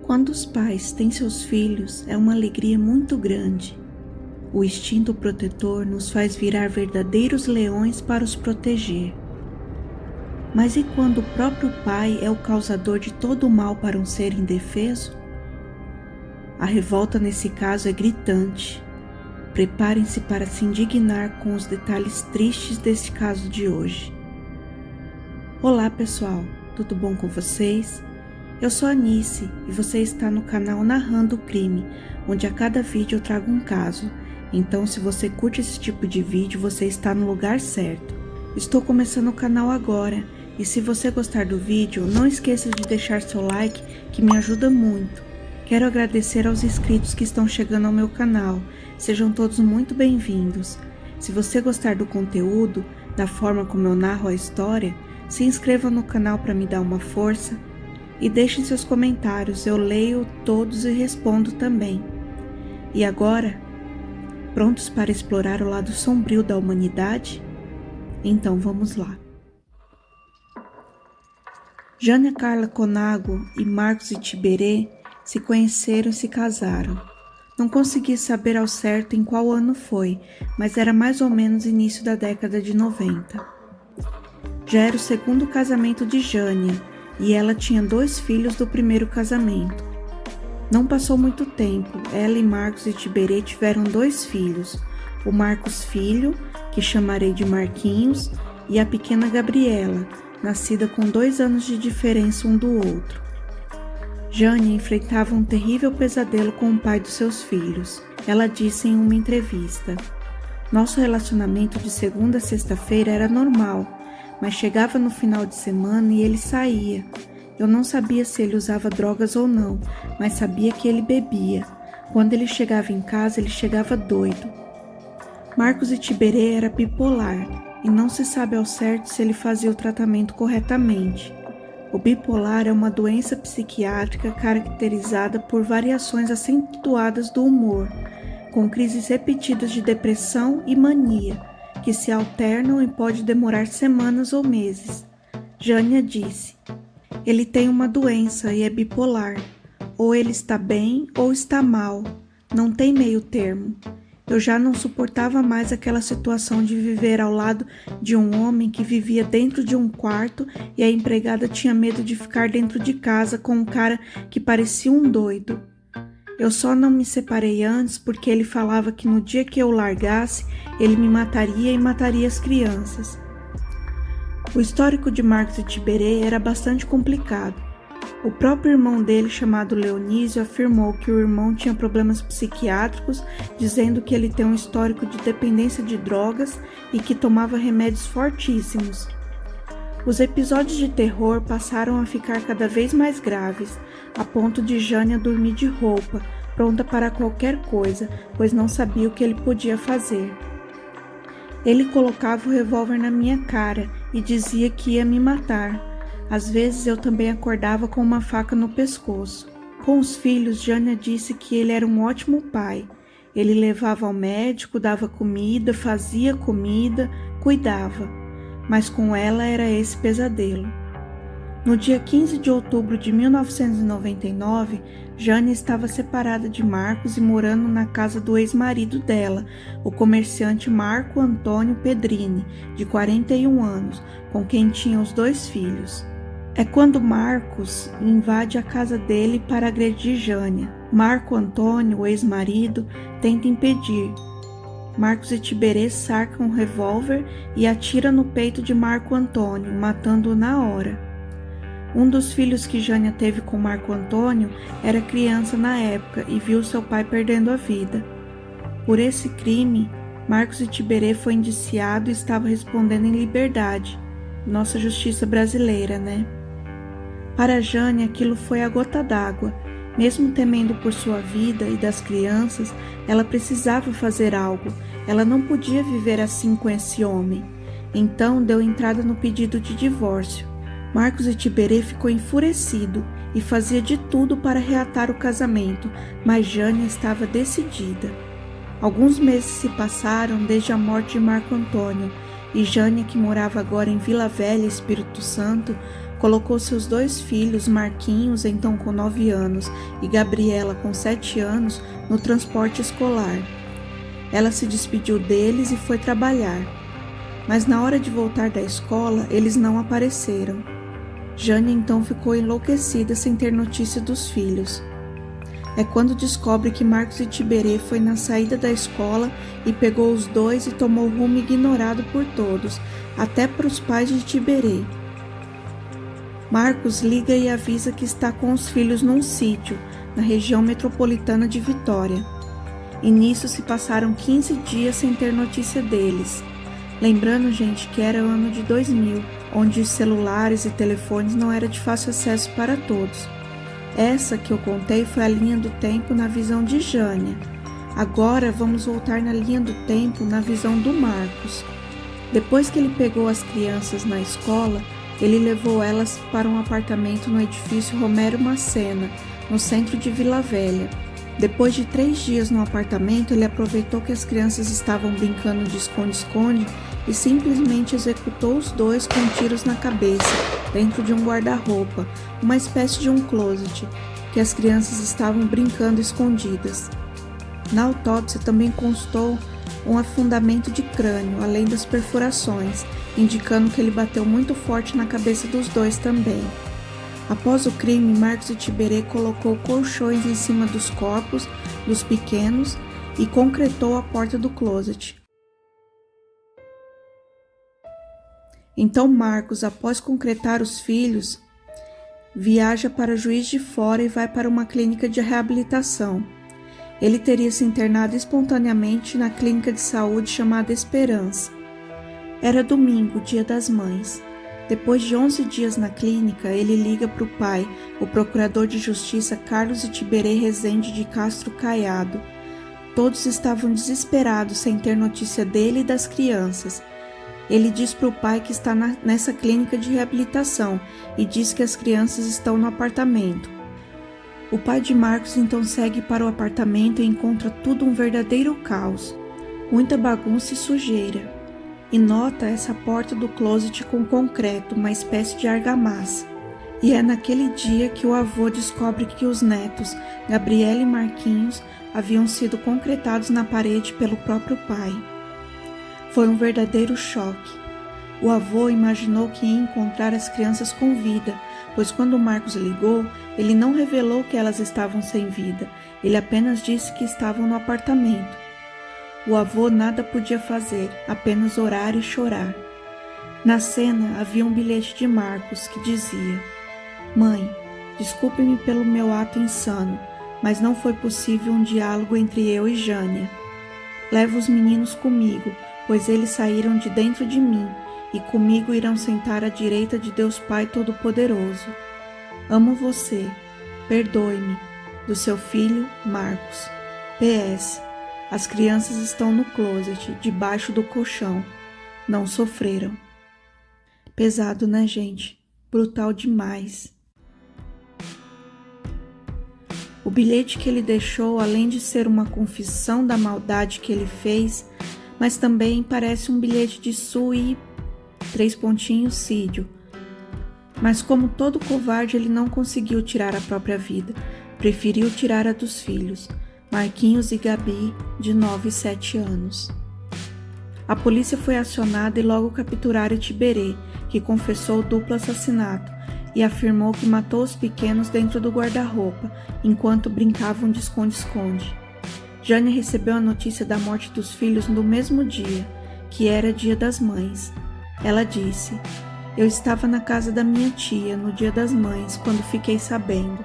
Quando os pais têm seus filhos, é uma alegria muito grande. O instinto protetor nos faz virar verdadeiros leões para os proteger. Mas e quando o próprio pai é o causador de todo o mal para um ser indefeso? A revolta nesse caso é gritante. Preparem-se para se indignar com os detalhes tristes deste caso de hoje. Olá pessoal, tudo bom com vocês? Eu sou a Anice e você está no canal Narrando o Crime, onde a cada vídeo eu trago um caso. Então, se você curte esse tipo de vídeo, você está no lugar certo. Estou começando o canal agora e se você gostar do vídeo, não esqueça de deixar seu like, que me ajuda muito. Quero agradecer aos inscritos que estão chegando ao meu canal. Sejam todos muito bem-vindos. Se você gostar do conteúdo, da forma como eu narro a história, se inscreva no canal para me dar uma força. E deixem seus comentários, eu leio todos e respondo também. E agora, prontos para explorar o lado sombrio da humanidade? Então vamos lá. Jânia Carla Conago e Marcos Itiberê se conheceram e se casaram. Não consegui saber ao certo em qual ano foi, mas era mais ou menos início da década de 90. Já era o segundo casamento de Jânia, e ela tinha 2 filhos do primeiro casamento. Não passou muito tempo, ela e Marcos Itiberê tiveram 2 filhos, o Marcos Filho, que chamarei de Marquinhos, e a pequena Gabriela, nascida com 2 anos de diferença um do outro. Jânia enfrentava um terrível pesadelo com o pai dos seus filhos. Ela disse em uma entrevista: "Nosso relacionamento de segunda a sexta-feira era normal, mas chegava no final de semana e ele saía. Eu não sabia se ele usava drogas ou não, mas sabia que ele bebia. Quando ele chegava em casa, ele chegava doido." Marcos Itiberê era bipolar e não se sabe ao certo se ele fazia o tratamento corretamente. O bipolar é uma doença psiquiátrica caracterizada por variações acentuadas do humor, com crises repetidas de depressão e mania, que se alternam e pode demorar semanas ou meses. Jânia disse: "Ele tem uma doença e é bipolar. Ou ele está bem ou está mal. Não tem meio termo. Eu já não suportava mais aquela situação de viver ao lado de um homem que vivia dentro de um quarto e a empregada tinha medo de ficar dentro de casa com um cara que parecia um doido. Eu só não me separei antes porque ele falava que no dia que eu o largasse, ele me mataria e mataria as crianças." O histórico de Marcos Itiberê era bastante complicado. O próprio irmão dele, chamado Leonísio, afirmou que o irmão tinha problemas psiquiátricos, dizendo que ele tem um histórico de dependência de drogas e que tomava remédios fortíssimos. Os episódios de terror passaram a ficar cada vez mais graves, a ponto de Jânia dormir de roupa, pronta para qualquer coisa, pois não sabia o que ele podia fazer. Ele colocava o revólver na minha cara e dizia que ia me matar. Às vezes eu também acordava com uma faca no pescoço. Com os filhos, Jânia disse que ele era um ótimo pai. Ele levava ao médico, dava comida, fazia comida, cuidava. Mas com ela era esse pesadelo. No dia 15 de outubro de 1999, Jânia estava separada de Marcos e morando na casa do ex-marido dela, o comerciante Marco Antônio Pedrini, de 41 anos, com quem tinha os 2 filhos. É quando Marcos invade a casa dele para agredir Jânia. Marco Antônio, o ex-marido, tenta impedir. Marcos Itiberê saca um revólver e atira no peito de Marco Antônio, matando-o na hora. Um dos filhos que Jânia teve com Marco Antônio era criança na época e viu seu pai perdendo a vida. Por esse crime, Marcos Itiberê foi indiciado e estava respondendo em liberdade. Nossa justiça brasileira, né? Para Jânia, aquilo foi a gota d'água. Mesmo temendo por sua vida e das crianças, ela precisava fazer algo. Ela não podia viver assim com esse homem. Então, deu entrada no pedido de divórcio. Marcos Itiberê ficou enfurecido e fazia de tudo para reatar o casamento, mas Jânia estava decidida. Alguns meses se passaram desde a morte de Marco Antônio e Jânia, que morava agora em Vila Velha, Espírito Santo, colocou seus 2 filhos, Marquinhos, então com 9 anos, e Gabriela, com 7 anos, no transporte escolar. Ela se despediu deles e foi trabalhar. Mas na hora de voltar da escola, eles não apareceram. Jane então ficou enlouquecida sem ter notícia dos filhos. É quando descobre que Marcos e Tiberê foi na saída da escola e pegou os 2 e tomou rumo ignorado por todos, até para os pais de Tiberê. Marcos liga e avisa que está com os filhos num sítio, na região metropolitana de Vitória. E nisso se passaram 15 dias sem ter notícia deles. Lembrando, gente, que era o ano de 2000, onde os celulares e telefones não eram de fácil acesso para todos. Essa que eu contei foi a linha do tempo na visão de Jânia. Agora vamos voltar na linha do tempo na visão do Marcos. Depois que ele pegou as crianças na escola, ele levou elas para um apartamento no edifício Romero Macena, no centro de Vila Velha. Depois de 3 dias no apartamento, ele aproveitou que as crianças estavam brincando de esconde-esconde e simplesmente executou os 2 com tiros na cabeça, dentro de um guarda-roupa, uma espécie de um closet, que as crianças estavam brincando escondidas. Na autópsia também constou um afundamento de crânio, além das perfurações, indicando que ele bateu muito forte na cabeça dos 2 também. Após o crime, Marcos e Tiberê colocou colchões em cima dos corpos dos pequenos e concretou a porta do closet. Então Marcos, após concretar os filhos, viaja para Juiz de Fora e vai para uma clínica de reabilitação. Ele teria se internado espontaneamente na clínica de saúde chamada Esperança. Era domingo, dia das mães. Depois de 11 dias na clínica, ele liga para o pai, o procurador de justiça Carlos Tiberê Rezende de Castro Caiado. Todos estavam desesperados sem ter notícia dele e das crianças. Ele diz para o pai que está nessa clínica de reabilitação e diz que as crianças estão no apartamento. O pai de Marcos então segue para o apartamento e encontra tudo um verdadeiro caos, muita bagunça e sujeira. E nota essa porta do closet com concreto, uma espécie de argamassa. E é naquele dia que o avô descobre que os netos, Gabriela e Marquinhos, haviam sido concretados na parede pelo próprio pai. Foi um verdadeiro choque. O avô imaginou que ia encontrar as crianças com vida, pois quando Marcos ligou, ele não revelou que elas estavam sem vida, ele apenas disse que estavam no apartamento. O avô nada podia fazer, apenas orar e chorar. Na cena havia um bilhete de Marcos que dizia: "Mãe, desculpe-me pelo meu ato insano, mas não foi possível um diálogo entre eu e Jânia. Leva os meninos comigo, pois eles saíram de dentro de mim, e comigo irão sentar à direita de Deus Pai Todo-Poderoso. Amo você. Perdoe-me. Do seu filho, Marcos. PS. As crianças estão no closet, debaixo do colchão. Não sofreram." Pesado, né, gente? Brutal demais. O bilhete que ele deixou, além de ser uma confissão da maldade que ele fez, mas também parece um bilhete de suicídio. Mas como todo covarde, ele não conseguiu tirar a própria vida. Preferiu tirar a dos filhos, Marquinhos e Gabi, de 9 e 7 anos. A polícia foi acionada e logo capturaram Tiberê, que confessou o duplo assassinato e afirmou que matou os pequenos dentro do guarda-roupa, enquanto brincavam de esconde-esconde. Jânia recebeu a notícia da morte dos filhos no mesmo dia, que era Dia das Mães. Ela disse: "Eu estava na casa da minha tia no Dia das Mães quando fiquei sabendo.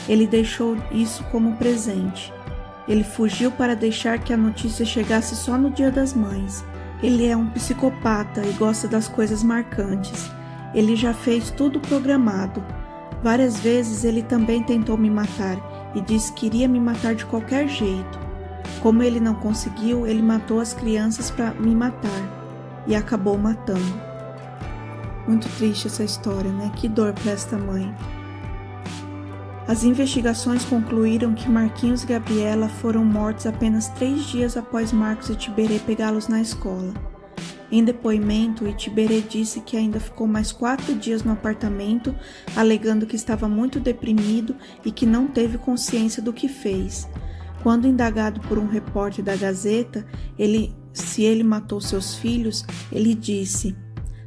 Ele deixou isso como presente. Ele fugiu para deixar que a notícia chegasse só no Dia das Mães. Ele é um psicopata e gosta das coisas marcantes. Ele já fez tudo programado. Várias vezes ele também tentou me matar e disse que iria me matar de qualquer jeito. Como ele não conseguiu, ele matou as crianças para me matar e acabou matando." Muito triste essa história, né? Que dor para esta mãe. As investigações concluíram que Marquinhos e Gabriela foram mortos apenas 3 dias após Marcos e Tiberê pegá-los na escola. Em depoimento, Itiberê disse que ainda ficou mais 4 dias no apartamento, alegando que estava muito deprimido e que não teve consciência do que fez. Quando indagado por um repórter da Gazeta, se ele matou seus filhos, ele disse: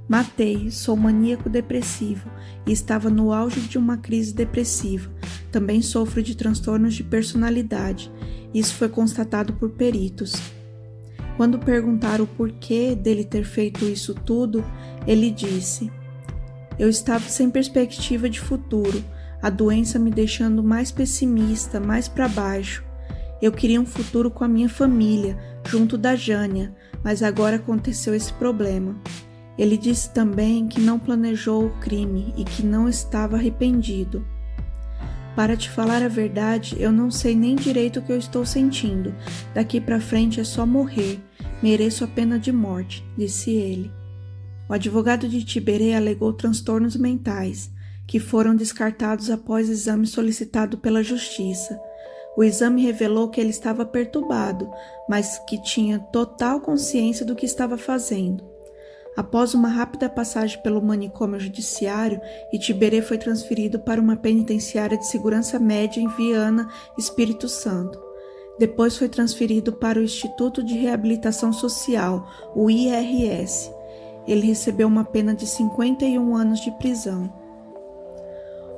"Matei, sou maníaco depressivo e estava no auge de uma crise depressiva. Também sofro de transtornos de personalidade. Isso foi constatado por peritos." Quando perguntaram o porquê dele ter feito isso tudo, ele disse: "Eu estava sem perspectiva de futuro, a doença me deixando mais pessimista, mais para baixo. Eu queria um futuro com a minha família, junto da Jânia, mas agora aconteceu esse problema." Ele disse também que não planejou o crime e que não estava arrependido. "Para te falar a verdade, eu não sei nem direito o que eu estou sentindo. Daqui para frente é só morrer. Mereço a pena de morte", disse ele. O advogado de Itiberê alegou transtornos mentais, que foram descartados após exame solicitado pela Justiça. O exame revelou que ele estava perturbado, mas que tinha total consciência do que estava fazendo. Após uma rápida passagem pelo manicômio judiciário, Itiberê foi transferido para uma penitenciária de segurança média em Viana, Espírito Santo. Depois foi transferido para o Instituto de Reabilitação Social, o IRS. Ele recebeu uma pena de 51 anos de prisão.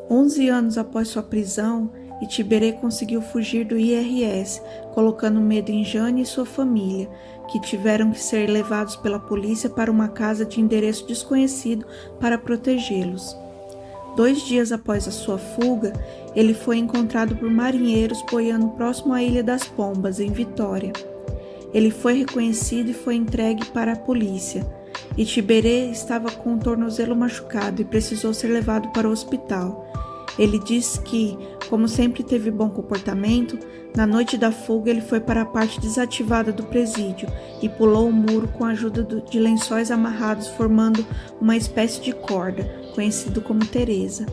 11 anos após sua prisão, Itiberê conseguiu fugir do IRS, colocando medo em Jane e sua família, que tiveram que ser levados pela polícia para uma casa de endereço desconhecido para protegê-los. 2 dias após a sua fuga, ele foi encontrado por marinheiros boiando próximo à Ilha das Pombas, em Vitória. Ele foi reconhecido e foi entregue para a polícia. Itiberê estava com o tornozelo machucado e precisou ser levado para o hospital. Ele disse que, como sempre teve bom comportamento, na noite da fuga ele foi para a parte desativada do presídio e pulou o muro com a ajuda de lençóis amarrados, formando uma espécie de corda, conhecido como Teresa.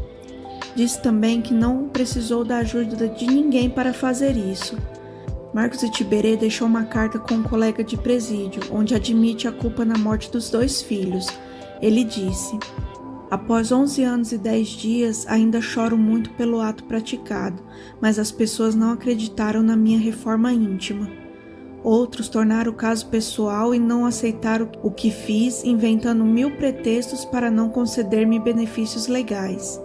Disse também que não precisou da ajuda de ninguém para fazer isso. Marcos Itiberê deixou uma carta com um colega de presídio, onde admite a culpa na morte dos 2 filhos. Ele disse: "Após 11 anos e 10 dias, ainda choro muito pelo ato praticado, mas as pessoas não acreditaram na minha reforma íntima. Outros tornaram o caso pessoal e não aceitaram o que fiz, inventando 1000 pretextos para não conceder-me benefícios legais."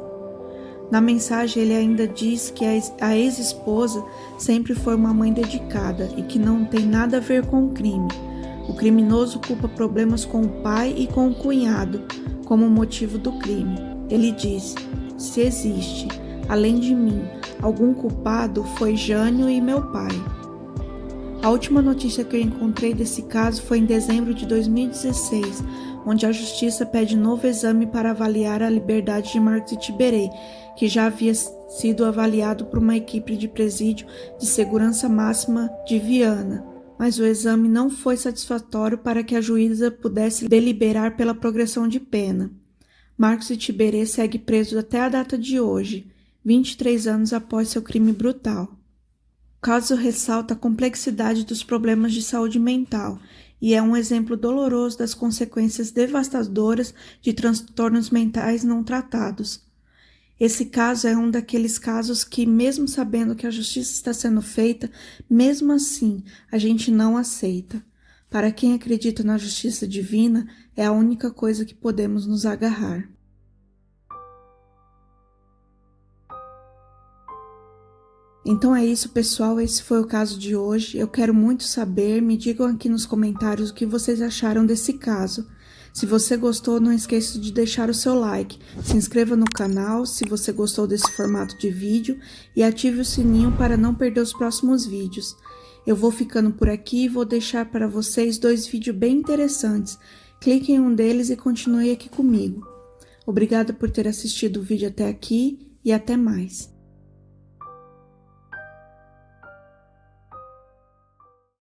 Na mensagem, ele ainda diz que a ex-esposa sempre foi uma mãe dedicada e que não tem nada a ver com o crime. O criminoso culpa problemas com o pai e com o cunhado como motivo do crime. Ele diz: "Se existe, além de mim, algum culpado, foi Jânio e meu pai." A última notícia que eu encontrei desse caso foi em dezembro de 2016, onde a Justiça pede novo exame para avaliar a liberdade de Marcos Itiberê, que já havia sido avaliado por uma equipe de presídio de segurança máxima de Viana, mas o exame não foi satisfatório para que a juíza pudesse deliberar pela progressão de pena. Marcos Itiberê segue preso até a data de hoje, 23 anos após seu crime brutal. O caso ressalta a complexidade dos problemas de saúde mental e é um exemplo doloroso das consequências devastadoras de transtornos mentais não tratados. Esse caso é um daqueles casos que, mesmo sabendo que a justiça está sendo feita, mesmo assim a gente não aceita. Para quem acredita na justiça divina, é a única coisa que podemos nos agarrar. Então é isso, pessoal, esse foi o caso de hoje. Eu quero muito saber, me digam aqui nos comentários o que vocês acharam desse caso. Se você gostou, não esqueça de deixar o seu like, se inscreva no canal se você gostou desse formato de vídeo e ative o sininho para não perder os próximos vídeos. Eu vou ficando por aqui e vou deixar para vocês 2 vídeos bem interessantes. Clique em um deles e continue aqui comigo. Obrigada por ter assistido o vídeo até aqui e até mais.